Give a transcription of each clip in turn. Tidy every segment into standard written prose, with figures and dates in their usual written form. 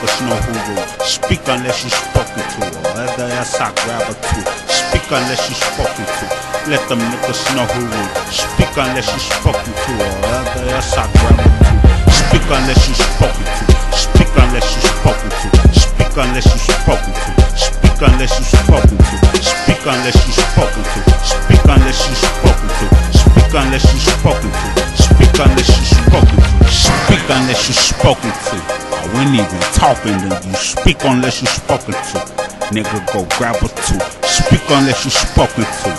niggas know who rule. Speak unless you spoken to, or whether else I grab a tool. Speak unless you spoken to. Let them niggas know who rule. Speak unless you spoken to, or whether else I grab a tool. Speak unless you spoken to. Speak unless you spoken to. Speak unless you spoken to. Speak unless you spoken to. Speak unless you spoken to. Speak unless you spoken to. Speak unless you spoken to. Speak unless you spoken to. Speak unless you spoken to. I wasn't even talking to you. Speak unless you spoken to. Nigga, go grab a tool. Speak unless you spoken to.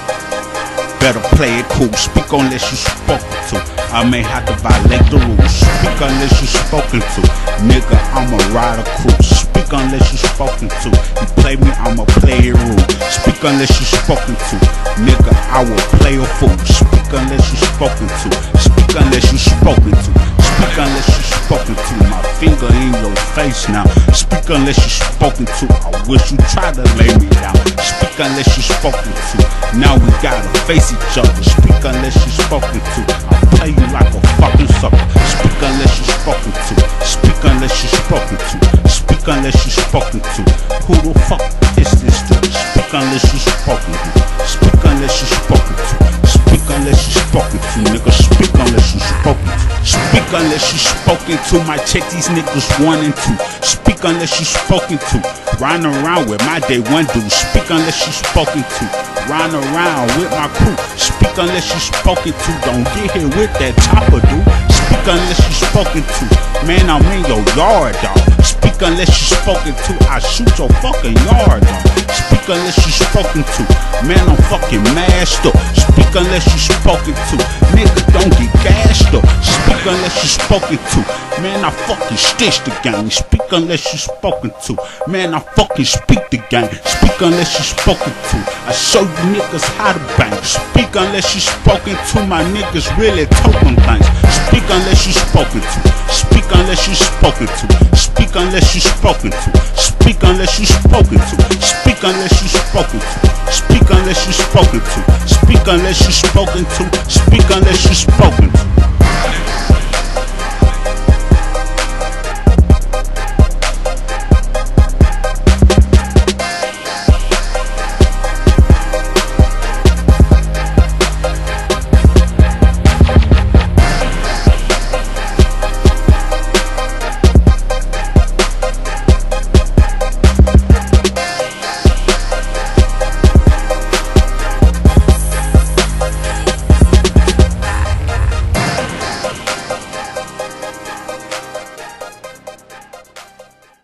Better play it cool. Speak unless you spoken to. I may have to violate the rules. Speak unless you spoken to. Nigga, I'ma ride a cruise. Speak unless you spoken to. You play me, I'ma play it rude. Speak unless you spoken to. Nigga, I will play a fool. Speak unless you spoken to. Speak unless you spoken to. Speak unless you spoken to. My finger in your face now. Speak unless you spoken to. I wish you tried to lay me down. Speak unless you spoken to. Now we gotta face each other. Speak unless you spoken to. I'll play you like a fucking sucker. Speak unless you spoken to. Speak unless you spoken to. Speak unless you spoken to. Who the fuck is this dude? Speak unless you spoken to. Speak unless you spoken to. Speak unless you spoken to, nigga. Speak unless you spoken to. Speak unless you spoken to. Might check these niggas 1 and 2. Speak unless you spoken to. Riding around with my day one dude. Speak unless you spoken to. Riding around with my crew. Speak unless you spoken to. Don't get here with that chopper, dude. Speak unless you spoken to. Man, I'm in your yard, dog. Speak unless you spoken to. I shoot your fucking yard, dog. Speak unless you spoken to. Man, I'm fucking mashed up. Speak unless you spoken to. Nigga, don't get gassed up. Speak unless you spoken to. Man, I fucking stitch the game. Speak unless you spoken to. Man, I fucking speak the game. Speak unless you spoken to. I show you niggas how to bang. Speak unless you spoken to. My niggas really token things. Speak unless you spoken to. Speak unless you spoken to. Speak unless you spoken to. Speak unless you spoken to. Speak unless you spoken to. Speak unless you spoken to. Speak unless you spoken to. Speak unless you spoken to.